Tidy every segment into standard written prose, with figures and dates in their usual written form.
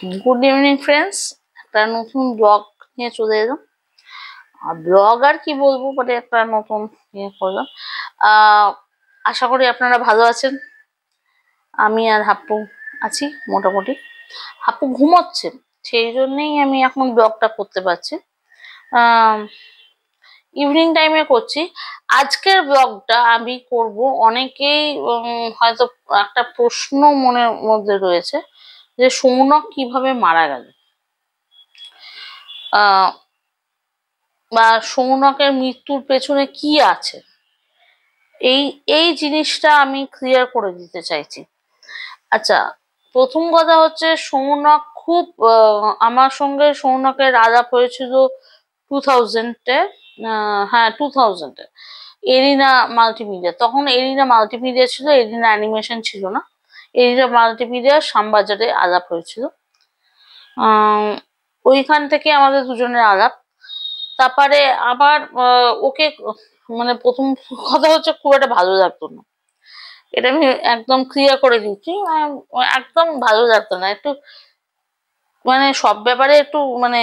Good evening friends একটা নতুন blog নিয়ে চলে এলাম। আর ব্লগ আর কি বলবো, মানে একটা নতুন নিয়ে করলাম। আশা করি আপনারা ভালো আছেন। আমি আর হাপ্পু আছি মোটামুটি। হাপ্পু ঘুমোচ্ছে, সেই জন্যই আমি এখন ব্লগটা করতে পারছি। ইভিনিং টাইমে করছি। আজকের ব্লগটা আমি করব, অনেকেই হয়তো একটা প্রশ্ন মনের মধ্যে রয়েছে যে সৌনক কিভাবে মারা গেল, বা সৌনকের মৃত্যুর পেছনে কি আছে, এই এই জিনিসটা আমি ক্লিয়ার করে দিতে চাইছি। আচ্ছা, প্রথম কথা হচ্ছে সৌনক খুব আমার সঙ্গে সৌনকের আলাপ হয়েছিল 2000-এ। হ্যাঁ, 2000-এ এরিনা মাল্টিমিডিয়া। তখন এরিনা মাল্টিমিডিয়া ছিল, এরিনা অ্যানিমেশন ছিল না। এরিনা মাল্টিমিডিয়া শ্যামবাজারে আলাপ হয়েছিল। ওইখান থেকে আমাদের দুজনের আলাপ। তারপরে আবার ওকে, মানে প্রথম কথা হচ্ছে খুব একটা ভালো লাগতো না, এটা আমি একদম ক্লিয়ার করে দিচ্ছি। একদম ভালো লাগতো না, একটু মানে সব ব্যাপারে একটু মানে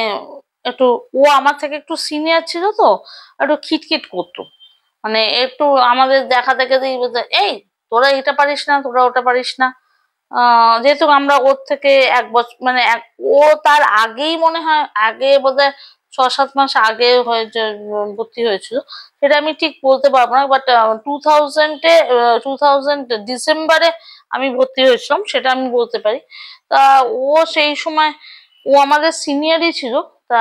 একটু, ও আমার থেকে একটু সিনিয়র ছিল তো, একটু খিটখিট করতো। মানে একটু আমাদের দেখা দেখে এই তোরা এটা পারিস না, তোরা ওটা পারিস না। যেহেতু আমরা ওর থেকে 1 বছর মানে ও তার আগেই মনে হয়, আগে বোধহয় 6-7 মাস আগে হয়েছে ভর্তি হয়েছিল, সেটা আমি ঠিক বলতে পারবো না। বাট 2000 ডিসেম্বরে আমি ভর্তি হয়েছিলাম, সেটা আমি বলতে পারি। তা ও সেই সময়, ও আমাদের সিনিয়রই ছিল। তা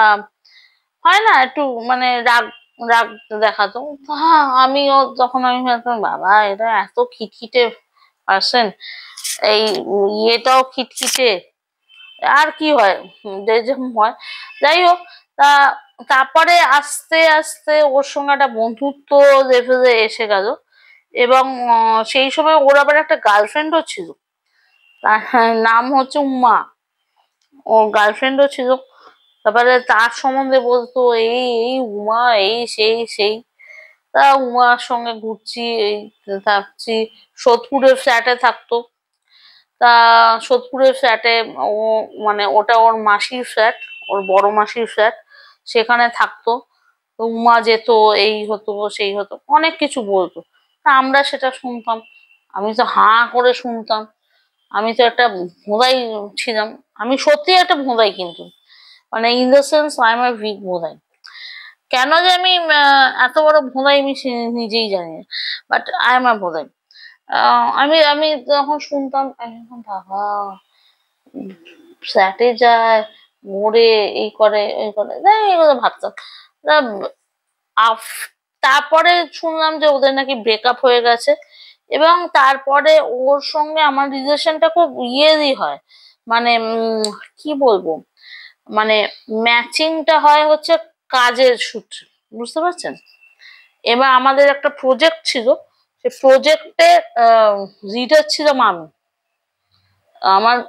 হয় না একটু মানে রাগ রাগ দেখাতো। আমিও তখন আমি ভাবতাম, বাবা এটা এত খিটখিটে পার্সন, এই ইয়েটাও খিটখিটে, আর কি হয়, যে যেরকম হয়। যাই হোক, তারপরে আস্তে আস্তে ওর সঙ্গে একটা বন্ধুত্ব লেভেলে এসে গেল। এবং সেই সময় ওর আবার একটা গার্লফ্রেন্ডও ছিল, তার নাম হচ্ছে উমা। ওর গার্লফ্রেন্ডও ছিল। তারপরে তার সম্বন্ধে বলতো, এই এই উমা, এই সেই সেই। তা উমার সঙ্গে ঘুরছি, এই থাকছি। সোদপুরের ফ্ল্যাটে থাকতো। তা সোদপুরের ফ্ল্যাটে ও, মানে ওটা ওর মাসির ফ্ল্যাট, ওর বড় মাসির ফ্ল্যাট, সেখানে থাকতো। উমা যেত, এই হতো সেই হতো, অনেক কিছু বলতো। তা আমরা সেটা শুনতাম, আমি তো হাঁ করে শুনতাম। আমি তো একটা ভোঁদাই ছিলাম, আমি সত্যি একটা ভোঁদাই, কিন্তু মানে in the sense I am a weak ভোঁদাই। কেন যে আমি এত বড় ভোঁদাই আমি নিজেই জানি না, বাট আই এম এ ভোঁদাই। আমি আমি তখন শুনতাম, বাবা ফ্ল্যাটে যায়, মোড়ে এই করে এই করে, এগুলো ভাবতাম। তারপরে শুনলাম যে ওদের নাকি ব্রেকআপ হয়ে গেছে, এবং তারপরে ওর সঙ্গে আমার রিলেশনটা খুব ইয়েরই হয়, মানে কি বলবো, মানে ম্যাচিংটা হয় হচ্ছে কাজের সূত্রে, বুঝতে পারছেন। এবার আমাদের একটা প্রজেক্ট ছিল, সে প্রজেক্টে লিডার ছিলাম আমি।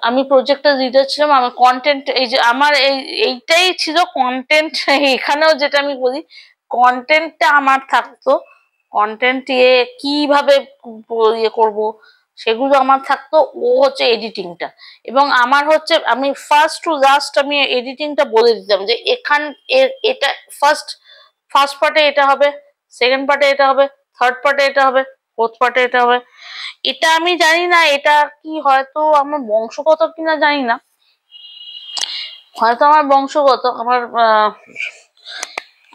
আমি প্রজেক্টের লিডার ছিলাম। আমার কন্টেন্ট, এই যে আমার এইটাই ছিল কন্টেন্ট। এখানেও যেটা আমি বলি, কন্টেন্টটা আমার থাকতো। কন্টেন্ট কিভাবে ইয়ে করবো, সেগুলো আমার থাকতো। ও হচ্ছে এডিটিংটা, এবং আমার হচ্ছে আমি ফার্স্ট টু লাস্ট আমি এডিটিংটা বলে দিতাম যে এটা ফার্স্ট ফার্স্ট পার্টে এটা হবে, সেকেন্ড পার্টে এটা হবে, থার্ড পার্টে এটা হবে, ফোর্থ পার্টে এটা হবে। এটা আমি জানি না এটা কি, হয়তো আমার বংশগত কিনা জানি না, হয়তো আমার বংশগত, আমার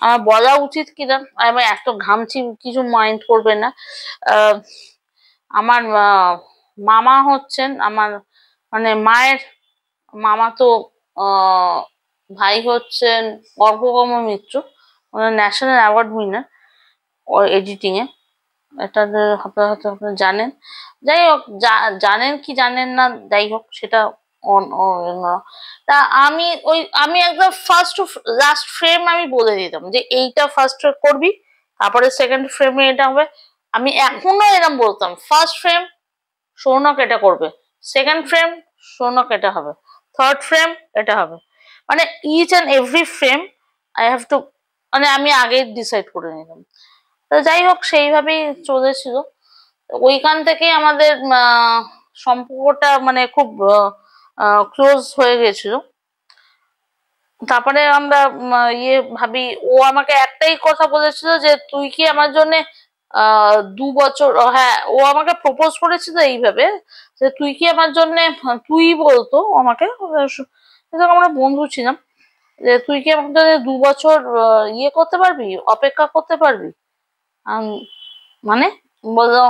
আমার বলা উচিত কিনা, আমি এত ঘামছি, কিছু মাইন্ড করবে না। আমার মামা হচ্ছেন আমার, মানে মায়ের মামা তো ভাই হচ্ছেন অর্ঘ্যগম মিত্র, ন্যাশনাল অ্যাওয়ার্ড উইনার এডিটিং এ। এটা আপনারা হয়তো জানেন। যাই হোক, জানেন কি জানেন না, যাই হোক সেটা তা আমি একদম ফার্স্ট টু লাস্ট ফ্রেম আমি বলে দিতাম যে এইটা ফার্স্ট করবি, তারপরে সেকেন্ড ফ্রেমে এটা হবে। আমি এখনো এরকম বলতাম, ফার্স্ট ফ্রেম সৌনক এটা করবে, সেকেন্ড ফ্রেম সৌনক এটা হবে, থার্ড ফ্রেম এটা হবে। মানে each and every frame I have to, মানে আমি আগে ডিসাইড করে নিতাম। তো যাই হোক, সেইভাবেই চলেছিল। ওইখান থেকে আমাদের সম্পর্কটা মানে খুব ক্লোজ হয়ে গেছিল। তারপরে আমরা ভাবি, ও আমাকে একটাই কথা বলেছিল যে তুই কি আমার জন্য 2 বছর, হ্যাঁ ও আমাকে প্রপোজ করেছিল এইভাবে যে তুই কি আমার জন্য, তুই বলতো আমাকে, আমরা বন্ধু ছিলাম, যে তুই কি আমার জন্য 2 বছর করতে পারবি, অপেক্ষা করতে পারবি? মানে বললো,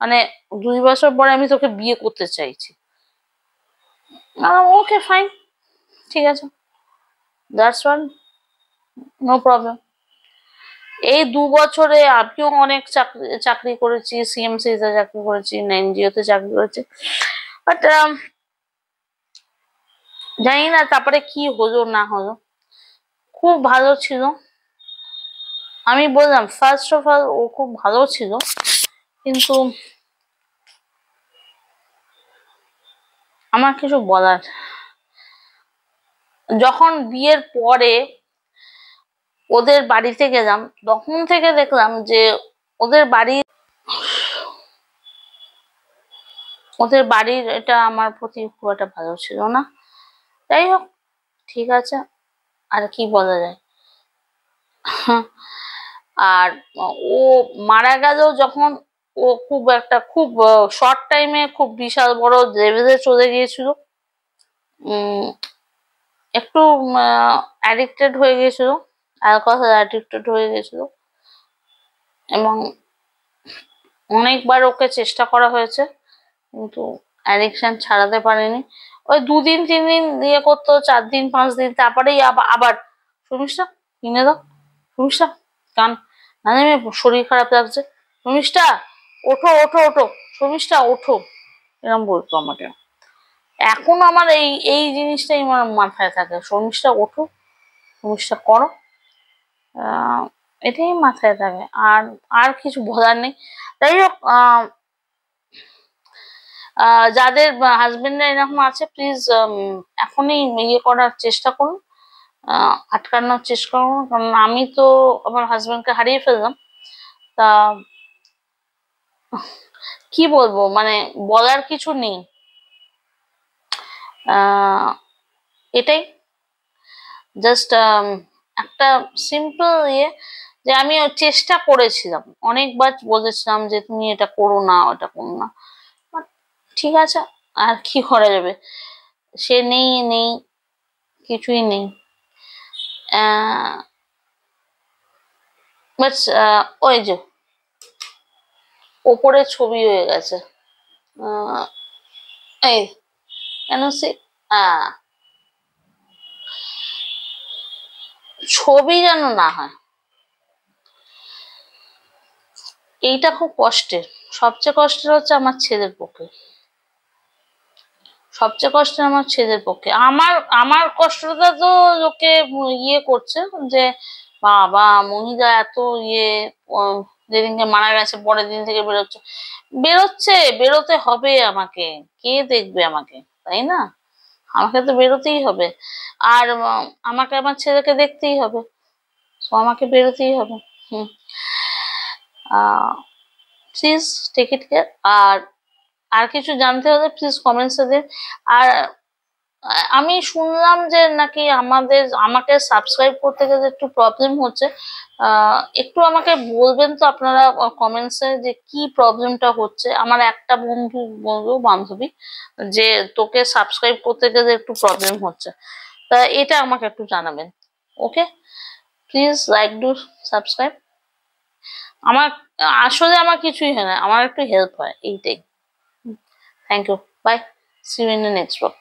মানে 2 বছর পরে আমি তোকে বিয়ে করতে চাইছি। ওকে ফাইন, ঠিক আছে, দ্যাটস ওয়ান, নো প্রবলেম। এই 2 বছরে আমিও অনেক চাকরি করেছি, সিএমসি তে চাকরি করেছি, এনজিও তে চাকরি করেছি, বাট জানি না তারপরে কি হলো না হলো। খুব ভালো ছিল, আমি বললাম ফার্স্ট অফ অল ও খুব ভালো ছিল, কিন্তু আমার কিছু বলার, যখন বিয়ের পরে ওদের বাড়িতে গেলাম তখন থেকে দেখলাম যে ওদের বাড়ির এটা আমার প্রতি খুব একটা ভালো ছিল না। যাই হোক, ঠিক আছে, আর কি বলা যায়। আর ও মারা গেল যখন, ও খুব শর্ট টাইমে খুব বিশাল বড় লেভেলে চলে গিয়েছিল, একটু অ্যাডিক্টেড হয়ে গেছিল, অ্যালকোহল অ্যাডিক্টেড হয়ে গেছিল, এবং অনেকবার ওকে চেষ্টা করা হয়েছে কিন্তু অ্যাডিকশন ছাড়াতে পারেনি। ওই 2 দিন 3 দিন করতো, 4 দিন 5 দিন, তারপরেই আবার শর্মিষ্ঠা কিনে দাও, শর্মিষ্ঠা কান না জানি শরীর খারাপ লাগছে, শর্মিষ্ঠা ওঠো ওঠো ওঠো, শর্মিষ্ঠা ওঠো, এরকম বলতো আমাকে। এখন আমার এই জিনিসটাই আমার মাথায় থাকে, শর্মিষ্ঠা ওঠো, শর্মিষ্ঠা করো, এটাই মাথায় থাকে, আর কিছু বলার নেই। যাই হোক, যাদের হাজবেন্ডরা এরকম আছে প্লিজ এখনই করার চেষ্টা করুন, আটকানোর চেষ্টা করুন, কারণ আমি তো আমার হাজবেন্ডকে হারিয়ে ফেললাম। তা কি বলবো, মানে বলার কিছু নেই, এটাই জাস্ট একটা সিম্পল যে আমি চেষ্টা করেছিলাম, অনেকবার বলেছিলাম যে তুমি এটা করো না, ওটা করো না, ঠিক আছে, আর কি করা যাবে, সে নেই, কিছুই নেই। বাট ওই যে ওপরে ছবি হয়ে গেছে, এই কেন সে ছবি যেন না হয়, এইটা খুব কষ্টের। সবচেয়ে কষ্টের হচ্ছে আমার ছেলের পক্ষে, সবচেয়ে কষ্টের আমার ছেলের পক্ষে। আমার কষ্টটা তো লোকে করছে যে বাবা মহিলা এত যেদিনকে মারা গেছে পরের দিন থেকে বেরোতে হবে আমাকে, কে দেখবে আমাকে, তাই না? আমাকে তো বেরোতেই হবে, আর আমাকে আমার ছেলেকে দেখতেই হবে, তো আমাকে বেরোতেই হবে। Please take it care. আর কিছু জানতে হলে প্লিজ কমেন্টসে দিন। আর আমি শুনলাম যে নাকি আমাকে সাবস্ক্রাইব করতে গেলে একটু প্রবলেম হচ্ছে, একটু আমাকে বলবেন তো আপনারা কমেন্টসে যে কি প্রবলেমটা হচ্ছে। আমার একটা বান্ধবী যে তোকে সাবস্ক্রাইব করতে গেলে একটু প্রবলেম হচ্ছে, তা এটা আমাকে একটু জানাবেন। ওকে, প্লিজ লাইক ডু সাবস্ক্রাইব। আসলে আমার কিছুই হয় না, আমার একটু হেল্প হয়, এইটাই। Thank you, bye, see you in the next blog.